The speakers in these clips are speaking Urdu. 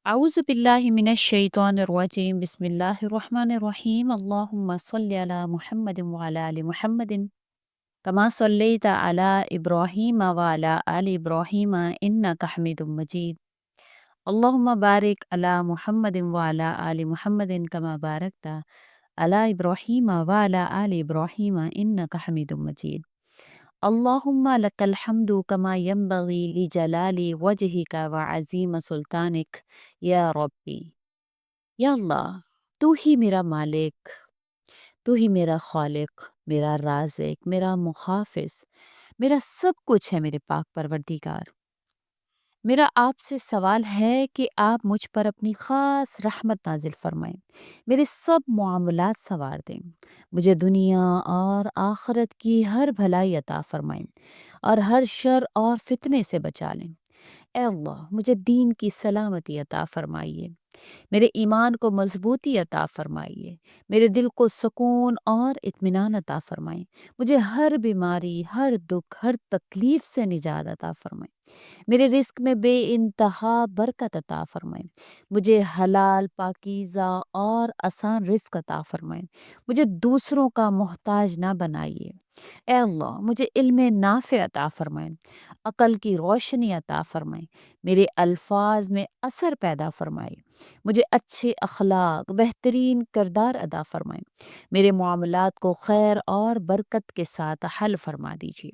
أعوذ بالله من الشيطان الرجيم بسم الله الرحمن الرحيم اللهم صل على محمد وعلى آل محمد كما صليت على إبراهيم وعلى آل إبراهيم إنك حميد مجيد اللهم بارك على محمد وعلى آل محمد كما باركت على إبراهيم وعلى آل إبراهيم إنك حميد مجيد اللهم لك الحمد كما ينبغي لجلال وجهك وعظيم سلطانك یا ربی. یا اللہ، تو ہی میرا مالک، تو ہی میرا خالق، میرا رازق، میرا محافظ، میرا سب کچھ ہے میرے پاک پروردگار. میرا آپ سے سوال ہے کہ آپ مجھ پر اپنی خاص رحمت نازل فرمائیں، میرے سب معاملات سنوار دیں، مجھے دنیا اور آخرت کی ہر بھلائی عطا فرمائیں اور ہر شر اور فتنے سے بچا لیں. اے اللہ، مجھے دین کی سلامتی عطا فرمائیے، میرے ایمان کو مضبوطی عطا فرمائیے، میرے دل کو سکون اور اطمینان عطا فرمائیں، مجھے ہر بیماری، ہر دکھ، ہر تکلیف سے نجات عطا فرمائیں، میرے رزق میں بے انتہا برکت عطا فرمائیں، مجھے حلال، پاکیزہ اور آسان رزق عطا فرمائیں، مجھے دوسروں کا محتاج نہ بنائیے. اے اللہ، مجھے علم نافع عطا فرمائیں، عقل کی روشنی عطا فرمائیں، میرے الفاظ میں اثر پیدا فرمائیں، مجھے اچھے اخلاق، بہترین کردار ادا فرمائیں، میرے معاملات کو خیر اور برکت کے ساتھ حل فرما دیجیے.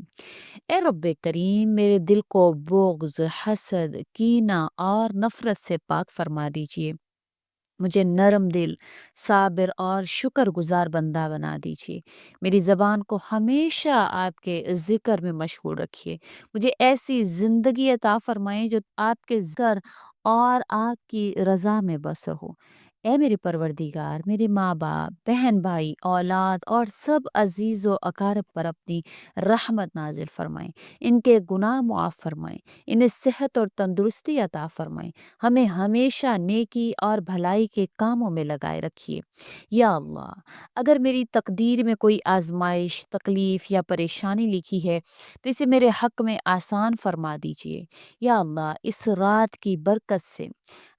اے رب کریم، میرے دل کو بغض، حسد، کینہ اور نفرت سے پاک فرما دیجیے. مجھے نرم دل، صابر اور شکر گزار بندہ بنا دیجیے. میری زبان کو ہمیشہ آپ کے ذکر میں مشغول رکھیے. مجھے ایسی زندگی عطا فرمائیں جو آپ کے ذکر اور آپ کی رضا میں بسر ہو. اے میرے پروردگار، میرے ماں باپ، بہن بھائی، اولاد اور سب عزیز و اقارب پر اپنی رحمت نازل فرمائیں، ان کے گناہ معاف فرمائیں، انہیں صحت اور تندرستی عطا فرمائیں، ہمیں ہمیشہ نیکی اور بھلائی کے کاموں میں لگائے رکھیے. یا اللہ، اگر میری تقدیر میں کوئی آزمائش، تکلیف یا پریشانی لکھی ہے تو اسے میرے حق میں آسان فرما دیجیے. یا اللہ، اس رات کی برکت سے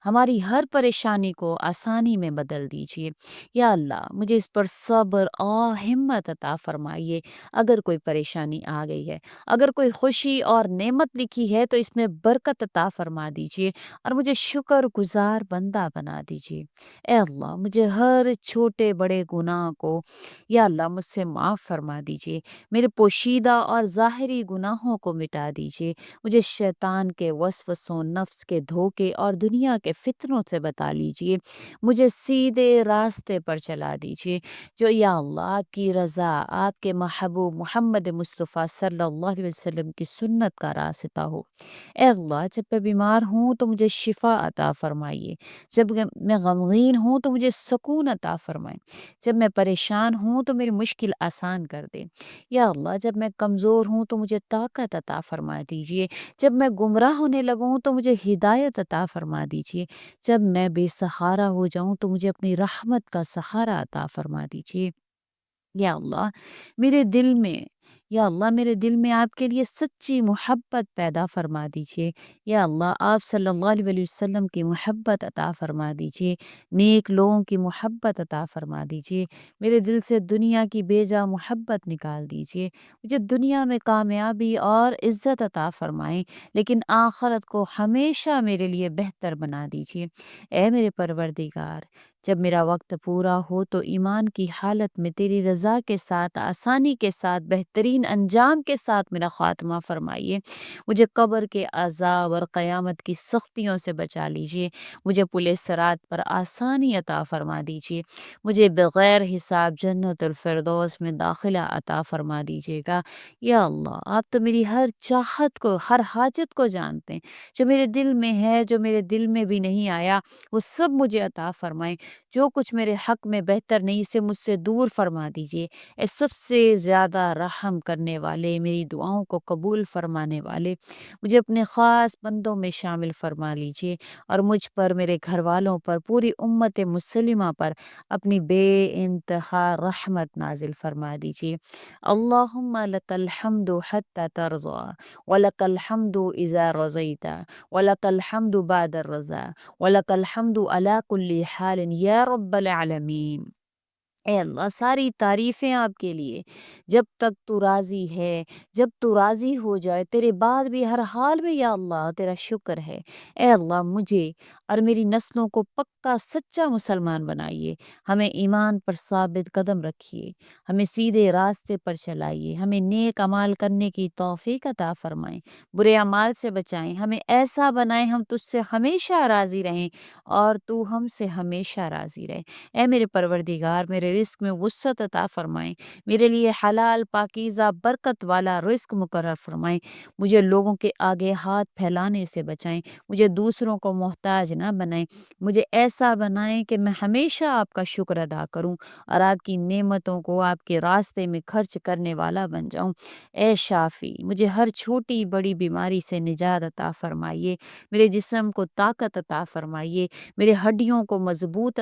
ہماری ہر پریشانی کو آسانی میں بدل دیجیے. یا اللہ، مجھے اس پر صبر اور ہمت عطا فرمائیے. اگر کوئی پریشانی آ گئی ہے، اگر کوئی خوشی اور نعمت لکھی ہے تو اس میں برکت عطا فرما دیجیے اور مجھے شکر گزار بندہ بنا دیجیے. اے اللہ، مجھے ہر چھوٹے بڑے گناہ کو یا اللہ مجھ سے معاف فرما دیجیے. میرے پوشیدہ اور ظاہری گناہوں کو مٹا دیجیے. مجھے شیطان کے وسوسوں، نفس کے دھوکے اور دنیا کے فتنوں سے بتا لیجیے. مجھے سیدھے راستے پر چلا دیجیے جو یا اللہ آپ کی رضا، آپ کے محبوب محمد مصطفیٰ صلی اللہ علیہ وسلم کی سنت کا راستہ ہو. اے اللہ، جب میں بیمار ہوں تو مجھے شفا عطا فرمائیے. جب میں غمگین ہوں تو مجھے سکون عطا فرمائیں. جب میں پریشان ہوں تو میری مشکل آسان کر دیں. یا اللہ، جب میں کمزور ہوں تو مجھے طاقت عطا فرما دیجیے. جب میں گمراہ ہونے لگوں تو مجھے ہدایت عطا فرما دیجیے. جب میں بے سہارا ہو جاؤں تو مجھے اپنی رحمت کا سہارا عطا فرما دیجیے. یا اللہ، میرے دل میں یا اللہ میرے دل میں آپ کے لیے سچی محبت پیدا فرما دیجیے. یا اللہ، آپ صلی اللہ علیہ وسلم کی محبت عطا فرما دیجیے، نیک لوگوں کی محبت عطا فرما دیجیے. میرے دل سے دنیا کی بے جا محبت نکال دیجیے. مجھے دنیا میں کامیابی اور عزت عطا فرمائیں، لیکن آخرت کو ہمیشہ میرے لیے بہتر بنا دیجیے. اے میرے پروردگار، جب میرا وقت پورا ہو تو ایمان کی حالت میں تیری رضا کے ساتھ، آسانی کے ساتھ، بہترین انجام کے ساتھ میرا خاتمہ فرمائیے. مجھے قبر کے عذاب اور قیامت کی سختیوں سے بچا لیجیے. مجھے پل صراط پر آسانی عطا فرما دیجیے. مجھے بغیر حساب جنت الفردوس میں داخلہ عطا فرما دیجیے گا. یا اللہ، آپ تو میری ہر چاہت کو، ہر حاجت کو جانتے ہیں. جو میرے دل میں ہے، جو میرے دل میں بھی نہیں آیا، وہ سب مجھے عطا فرمائیں. جو کچھ میرے حق میں بہتر نہیں، اسے مجھ سے دور فرما دیجیے. اے سب سے زیادہ رحم رحم کرنے والے، میری دعاؤں کو قبول فرمانے والے مجھے اپنے خاص بندوں میں شامل فرما لیجیے، اور مجھ پر، میرے گھر والوں پر، پوری امت مسلمہ پر اپنی بے انتہا رحمت نازل فرما دیجیے۔ اللہم لک الحمد حتی ترضا، ولک الحمد اذا رضیت، ولک الحمد بعد الرضا، وَلَكَ الْحَمْدُ عَلَىٰ كُلِّ حَالٍ یا رب العالمین۔ اے اللہ، ساری تعریفیں آپ کے لیے، جب تک تو راضی ہے، جب تو راضی ہو جائے تیرے بعد بھی ہر حال میں یا اللہ تیرا شکر ہے۔ اے اللہ، مجھے اور میری نسلوں کو پکا سچا مسلمان بنائیے، ہمیں ایمان پر ثابت قدم رکھیے، ہمیں سیدھے راستے پر چلائیے، ہمیں نیک اعمال کرنے کی توفیق عطا فرمائیں، برے اعمال سے بچائیں، ہمیں ایسا بنائیں ہم تجھ سے ہمیشہ راضی رہیں اور تو ہم سے ہمیشہ راضی رہے۔ اے میرے پروردگار، میرے رزق میں وسعت عطا فرمائیں، میرے لیے حلال پاکیزہ برکت والا رزق مقرر فرمائیں، مجھے لوگوں کے آگے ہاتھ پھیلانے سے بچائیں، مجھے دوسروں کو محتاج نہ بنائیں، مجھے ایسا بنائیں کہ میں ہمیشہ آپ کا شکر ادا کروں اور آپ کی نعمتوں کو آپ کے راستے میں خرچ کرنے والا بن جاؤں۔ اے شافی، مجھے ہر چھوٹی بڑی بیماری سے نجات عطا فرمائیے، میرے جسم کو طاقت عطا فرمائیے، میرے ہڈیوں کو مضبوط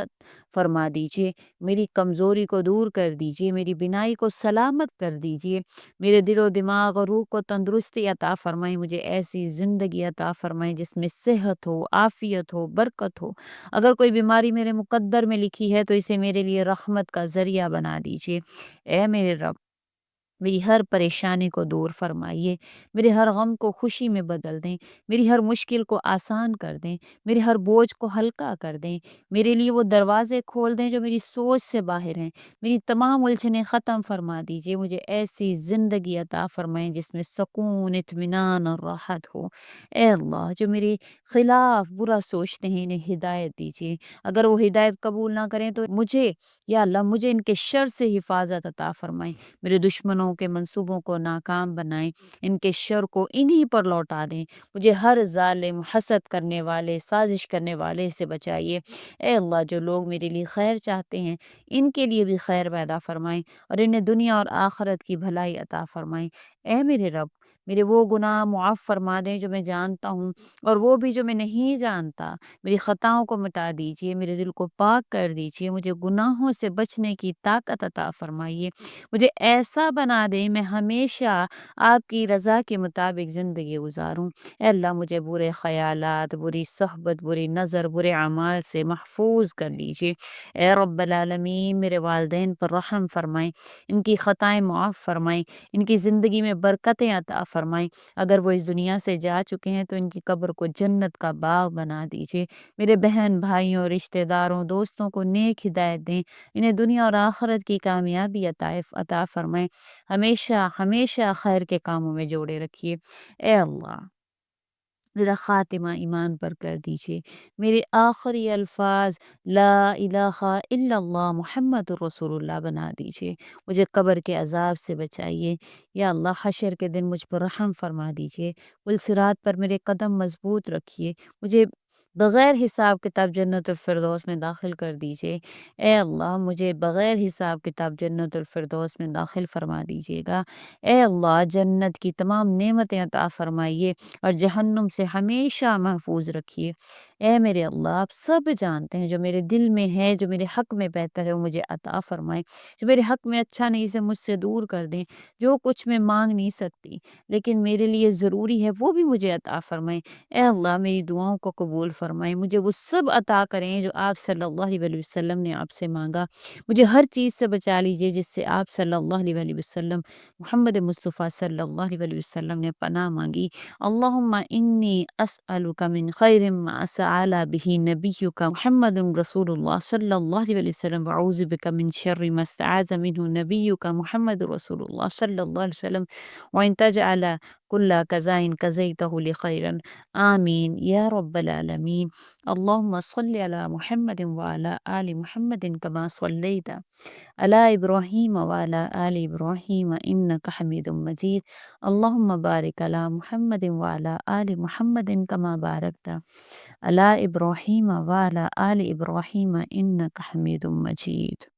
فرما دیجیے، میری کمزوری کو دور کر دیجیے، میری بینائی کو سلامت کر دیجیے، میرے دل و دماغ اور روح کو تندرستی عطا فرمائیں، مجھے ایسی زندگی عطا فرمائیں جس میں صحت ہو، عافیت ہو، برکت ہو۔ اگر کوئی بیماری میرے مقدر میں لکھی ہے تو اسے میرے لیے رحمت کا ذریعہ بنا دیجیے۔ اے میرے رب، میری ہر پریشانی کو دور فرمائیے، میرے ہر غم کو خوشی میں بدل دیں، میری ہر مشکل کو آسان کر دیں، میرے ہر بوجھ کو ہلکا کر دیں، میرے لیے وہ دروازے کھول دیں جو میری سوچ سے باہر ہیں، میری تمام الجھنیں ختم فرما دیجیے، مجھے ایسی زندگی عطا فرمائیں جس میں سکون، اطمینان اور راحت ہو۔ اے اللہ، جو میرے خلاف برا سوچتے ہیں انہیں ہدایت دیجیے، اگر وہ ہدایت قبول نہ کریں تو مجھے، یا اللہ، مجھے ان کے شر سے حفاظت عطا فرمائیں، میرے دشمنوں کے منصوبوں کو ناکام بنائیں، ان کے شر کو انہی پر لوٹا دیں، مجھے ہر ظالم، حسد کرنے والے، سازش کرنے والے سے بچائیے۔ اے اللہ، جو لوگ میرے لیے خیر چاہتے ہیں ان کے لیے بھی خیر پیدا فرمائیں اور انہیں دنیا اور آخرت کی بھلائی عطا فرمائیں۔ اے میرے رب، میرے وہ گناہ معاف فرما دیں جو میں جانتا ہوں اور وہ بھی جو میں نہیں جانتا، میری خطاؤں کو مٹا دیجیے، میرے دل کو پاک کر دیجیے، مجھے گناہوں سے بچنے کی طاقت عطا فرمائیے، مجھے ایسا بنا دیں میں ہمیشہ آپ کی رضا کے مطابق زندگی گزاروں۔ اے اللہ، مجھے برے خیالات، بری صحبت، بری نظر، برے اعمال سے محفوظ کر لیجیے۔ اے رب العالمین، میرے والدین پر رحم فرمائیں، ان کی خطائیں معاف فرمائیں، ان کی زندگی میں برکتیں عطا فرمائیں، اگر وہ اس دنیا سے جا چکے ہیں تو ان کی قبر کو جنت کا باغ بنا دیجیے۔ میرے بہن بھائیوں، رشتہ داروں، دوستوں کو نیک ہدایت دیں، انہیں دنیا اور آخرت کی کامیابی عطا فرمائیں، ہمیشہ ہمیشہ خیر کے کاموں میں جوڑے رکھیے۔ اے اللہ، میرا خاتمہ ایمان پر کر دیجیے، میرے آخری الفاظ لا الہ الا اللہ محمد رسول اللہ بنا دیجیے، مجھے قبر کے عذاب سے بچائیے، یا اللہ حشر کے دن مجھ پر رحم فرما دیجیے، پل صراط پر میرے قدم مضبوط رکھیے، مجھے بغیر حساب کتاب جنت الفردوس میں داخل کر دیجیے۔ اے اللہ، مجھے بغیر حساب کتاب جنت الفردوس میں داخل فرما دیجیے گا۔ اے اللہ، جنت کی تمام نعمتیں عطا فرمائیے اور جہنم سے ہمیشہ محفوظ رکھیے۔ اے میرے اللہ، آپ سب جانتے ہیں جو میرے دل میں ہے، جو میرے حق میں بہتر ہے وہ مجھے عطا فرمائیں، جو میرے حق میں اچھا نہیں اسے مجھ سے دور کر دیں، جو کچھ میں مانگ نہیں سکتی لیکن میرے لیے ضروری ہے وہ بھی مجھے عطا فرمائیں۔ اے اللہ، میری دعاؤں کو قبول فرمائیں، مجھے وہ سب عطا کریں جو آپ صلی اللہ علیہ وسلم نے آپ سے مانگا، مجھے ہر چیز سے بچا لیجیے جس سے آپ صلی اللہ علیہ وسلم، محمد مصطفیٰ صلی اللہ علیہ وسلم نے پناہ مانگی۔ اللہم انی اسألک من خیر ما سأل به نبیک محمد رسول اللہ صلی اللہ علیہ وسلم، واعوذ بک من شر ما استعاذ منہ نبیک محمد رسول اللہ صلی اللہ علیہ وسلم، وان تجعل کل قضاء قضیتہ لخیر، آمین یا رب العالمین۔ اللہم صلی علی محمد وعلی آل محمد کما صلیت علی ابراہیم وعلی آل ابراہیم انک حمید مجید۔ اللہم بارک علی محمد وعلی آل محمد کما بارکت علی ابراہیم وعلی آل ابراہیم انک حمید مجید۔